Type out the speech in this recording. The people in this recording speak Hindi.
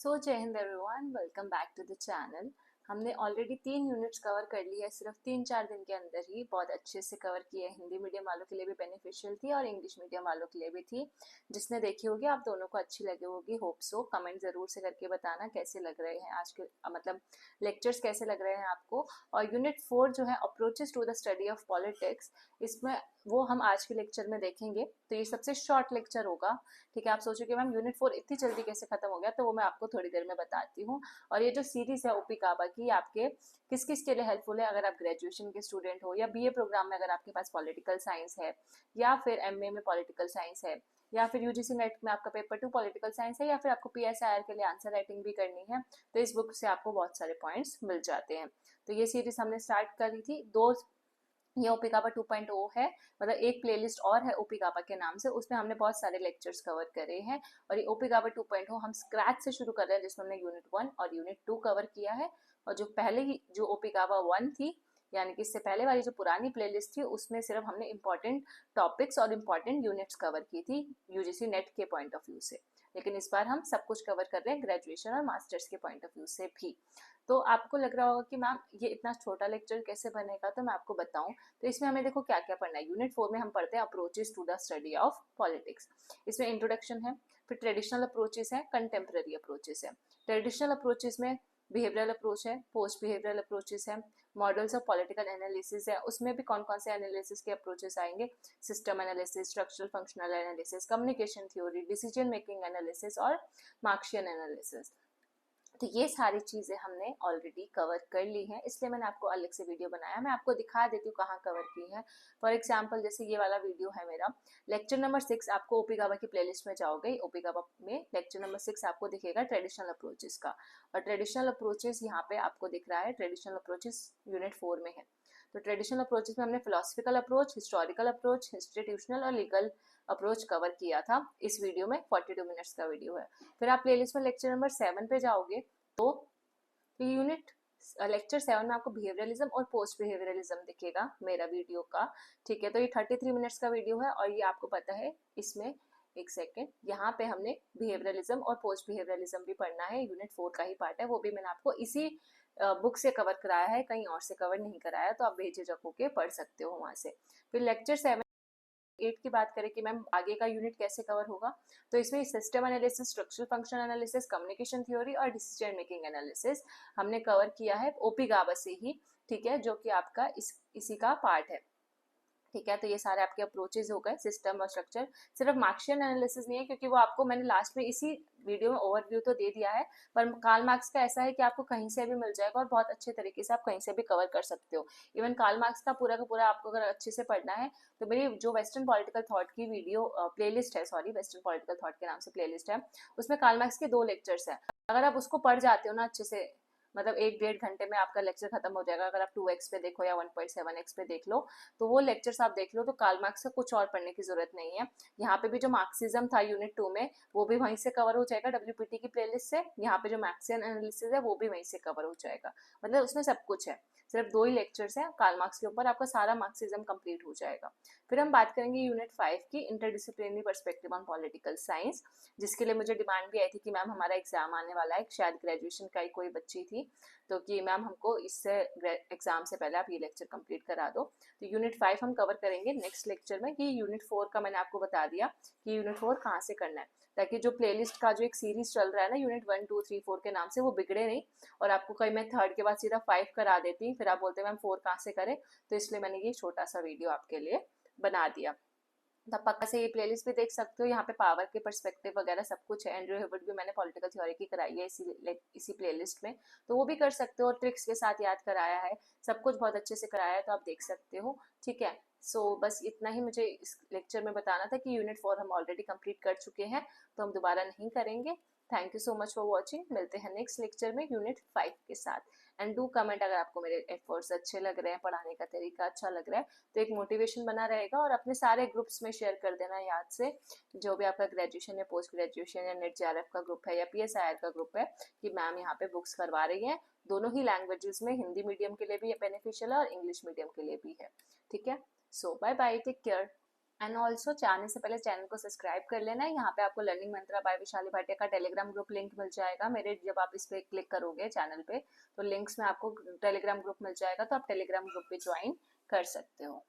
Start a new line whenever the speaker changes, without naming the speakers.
So Jai Hind everyone, welcome back to the channel. हमने ऑलरेडी 3 यूनिट्स कवर कर ली है सिर्फ 3-4 दिन के अंदर ही। बहुत अच्छे से कवर किए। हिंदी मीडियम वालों के लिए भी बेनिफिशियल थी और इंग्लिश मीडियम वालों के लिए भी थी। जिसने देखी होगी आप दोनों को अच्छी लगी होगी, होप सो। कमेंट ज़रूर से करके बताना कैसे लग रहे हैं आज के मतलब लेक्चर्स कैसे लग रहे हैं आपको। और यूनिट 4 जो है approaches to the study of politics, इसमें वो हम आज के लेक्चर में देखेंगे। तो ये सबसे शॉर्ट लेक्चर होगा, ठीक है। आप सोचोगे मैम यूनिट 4 इतनी जल्दी कैसे खत्म हो गया, तो वो मैं आपको थोड़ी देर में बताती हूँ। और ये जो सीरीज है ओपी काबा की, आपके किस किस के लिए हेल्पफुल है। अगर आप ग्रेजुएशन के स्टूडेंट हो या बीए प्रोग्राम में अगर आपके पास पॉलिटिकल साइंस है, या फिर एमए में पॉलिटिकल साइंस है, या फिर यूजीसी नेट में आपका पेपर 2 पॉलिटिकल साइंस है, या फिर आपको पीएसआईआर के लिए आंसर राइटिंग भी करनी है, तो इस बुक से आपको बहुत सारे पॉइंट्स मिल जाते हैं। तो ये सीरीज हमने स्टार्ट करी थी ये ओपी काबा 2.0 है, मतलब एक प्लेलिस्ट और है ओपी काबा के नाम से, उसमें हमने बहुत सारे लेक्चर्स कवर करे हैं। और ये ओपी काबा 2.0 हम स्क्रैच से शुरू कर रहे हैं, जिसमें हमने यूनिट 1 और यूनिट 2 कवर किया है। और जो पहले ही जो ओपी काबा 1 थी, यानी कि इससे पहले वाली जो पुरानी प्लेलिस्ट थी, उसमें सिर्फ हमने इंपॉर्टेंट टॉपिक्स और इंपॉर्टेंट यूनिट्स कवर की थी यूजीसी नेट के पॉइंट ऑफ व्यू से। लेकिन इस बार हम सब कुछ कवर कर रहे हैं ग्रेजुएशन और मास्टर्स के पॉइंट ऑफ व्यू से भी। तो आपको लग रहा होगा कि मैम ये इतना छोटा लेक्चर कैसे बनेगा, तो मैं आपको बताऊं। तो इसमें हमें देखो क्या क्या पढ़ना है। यूनिट 4 में हम पढ़ते हैं approaches to the study of politics. इसमें इंट्रोडक्शन है, फिर ट्रेडिशनल अप्रोचेस है, कंटेम्प्रेरी अप्रोचेस है। ट्रेडिशनल अप्रोचेस में बिहेवियरल अप्रोच है, पोस्ट बिहेवियरल अप्रोचेस है, मॉडल्स ऑफ पॉलिटिकल एनालिसिस है। उसमें भी कौन कौन से एनालिसिस के अप्रोचेस आएंगे, system analysis, structural functional analysis, communication theory, decision making analysis और मार्क्सियन एनालिसिस। तो ये सारी चीज़ें हमने ऑलरेडी कवर कर ली हैं, इसलिए मैंने आपको अलग से वीडियो बनाया। मैं आपको दिखा देती हूँ कहाँ कवर की है। फॉर एग्जांपल जैसे ये वाला वीडियो है मेरा, लेक्चर नंबर 6। आपको ओपी काबा की प्लेलिस्ट में जाओगे, ओपी काबा में लेक्चर नंबर 6 आपको दिखेगा ट्रेडिशनल अप्रोचेस का। और ट्रेडिशनल अप्रोचेस यहाँ पे आपको दिख रहा है, ट्रेडिशनल अप्रोचेस यूनिट 4 में है। तो ट्रेडिशनल अप्रोचेस में हमने philosophical approach, historical approach, institutional और लीगल अप्रोच कवर किया था इस वीडियो में। 42 मिनट्स का वीडियो है। फिर आप प्लेलिस्ट में लेक्चर नंबर 7 पे जाओगे, तो यूनिट लेक्चर 7 में आपको बिहेवियरलिज्म और पोस्ट बिहेवियरलिज्म दिखेगा मेरा वीडियो का, ठीक है। तो ये 33 मिनट्स का वीडियो है। और ये आपको पता है इसमें, एक सेकेंड, यहाँ पे हमने बिहेवियरलिज्म और पोस्ट बिहेवियरलिज्म भी पढ़ना है, यूनिट 4 का ही पार्ट है। वो भी मैंने आपको इसी बुक से कवर कराया है, कहीं और से कवर नहीं कराया, तो आप बेझिझक होके पढ़ सकते हो वहां से। फिर लेक्चर 8 की बात करें कि मैम आगे का यूनिट कैसे कवर होगा, तो इसमें system analysis, structural function analysis, communication theory और डिसीजन मेकिंग एनालिसिस हमने कवर किया है ओपी काबा से ही, ठीक है, जो कि आपका इसी का पार्ट है, ठीक है। तो ये सारे आपके अप्रोचेज हो गए, सिस्टम और स्ट्रक्चर। सिर्फ मार्क्सियन एनालिसिस नहीं है, क्योंकि वो आपको मैंने लास्ट में इसी वीडियो में ओवरव्यू तो दे दिया है, पर कार्ल मार्क्स का ऐसा है कि आपको कहीं से भी मिल जाएगा और बहुत अच्छे तरीके से आप कहीं से भी कवर कर सकते हो। इवन कार्ल मार्क्स का पूरा आपको अगर अच्छे से पढ़ना है, तो मेरी जो वेस्टर्न पॉलिटिकल थॉट की वीडियो प्लेलिस्ट है, सॉरी वेस्टर्न पॉलिटिकल थॉट के नाम से प्लेलिस्ट है, उसमें कार्ल मार्क्स के 2 लेक्चर्स है। अगर आप उसको पढ़ जाते हो ना अच्छे से, मतलब 1-1.5 घंटे में आपका लेक्चर खत्म हो जाएगा। अगर आप 2x पे देखो या 1.7x पे देख लो, तो वो लेक्चर्स आप देख लो, तो कार्ल मार्क्स का कुछ और पढ़ने की जरूरत नहीं है। यहाँ पे भी जो मार्क्सिज्म था यूनिट 2 में, वो भी वहीं से कवर हो जाएगा डब्ल्यूपीटी की प्लेलिस्ट से। यहाँ पे जो मार्क्सियन एनालिसिस है वो भी वहीं से कवर हो जाएगा, मतलब उसमें सब कुछ है। सिर्फ 2 ही लेक्चर्स हैं कार्ल मार्क्स के ऊपर, आपका सारा मार्क्सिज्म कंप्लीट हो जाएगा। फिर हम बात करेंगे यूनिट 5 की, interdisciplinary perspective on political science, जिसके लिए मुझे डिमांड भी आई थी कि मैम हमारा एग्जाम आने वाला है, शायद ग्रेजुएशन का ही कोई बच्ची थी, तो कि मैम हमको इससे एग्जाम से पहले आप ये लेक्चर कंप्लीट करा दो। तो यूनिट 5 हम कवर करेंगे नेक्स्ट लेक्चर में। कि यूनिट 4 का मैंने आपको बता दिया कि यूनिट 4 कहाँ से करना है, ताकि जो प्लेलिस्ट का जो एक सीरीज चल रहा है ना यूनिट 1 2 3 4 के नाम से, वो बिगड़े नहीं। और आपको कहीं मैं 3rd के बाद सीधा 5 करा देती, फिर आप बोलते मैम 4 कहाँ से करें, तो इसलिए मैंने ये छोटा सा वीडियो आपके लिए बना दिया। तो पक्का से ये प्लेलिस्ट भी देख सकते हो, यहाँ पे पावर के पर्सपेक्टिव वगैरह सब कुछ है। एंड्रयू हिबर्ट भी मैंने पॉलिटिकल थ्योरी की कराई है इसी प्लेलिस्ट में, तो वो भी कर सकते हो, और ट्रिक्स के साथ याद कराया है, सब कुछ बहुत अच्छे से कराया है, तो आप देख सकते हो, ठीक है। सो बस इतना ही मुझे इस लेक्चर में बताना था कि यूनिट 4 हम ऑलरेडी कंप्लीट कर चुके हैं, तो हम दोबारा नहीं करेंगे। Thank you so much for watching. मिलते हैं नेक्स्ट लेक्चर में यूनिट 5 के साथ। एंड डू कमेंट अगर आपको मेरे एफर्ट्स अच्छे लग रहे हैं, पढ़ाने का तरीका अच्छा लग रहा है, तो एक मोटिवेशन बना रहेगा। और अपने सारे ग्रुप्स में शेयर कर देना याद से, जो भी आपका ग्रेजुएशन या पोस्ट ग्रेजुएशन या नेट जेआरएफ का ग्रुप है या पीएसआईआर का ग्रुप है, कि मैम यहाँ पे बुक्स करवा रही हैं दोनों ही लैंग्वेजेस में, हिंदी मीडियम के लिए भी ये बेनिफिशियल है और इंग्लिश मीडियम के लिए भी है, ठीक है। So bye bye, take care. And also जाने से पहले चैनल को सब्सक्राइब कर लेना। यहाँ पे आपको लर्निंग मंत्रा बाय विशाली भाटिया का टेलीग्राम ग्रुप लिंक मिल जाएगा। मेरे जब आप इस पे क्लिक करोगे चैनल पे तो लिंक्स में आपको टेलीग्राम ग्रुप मिल जाएगा, तो आप टेलीग्राम ग्रुप पे ज्वाइन कर सकते हो।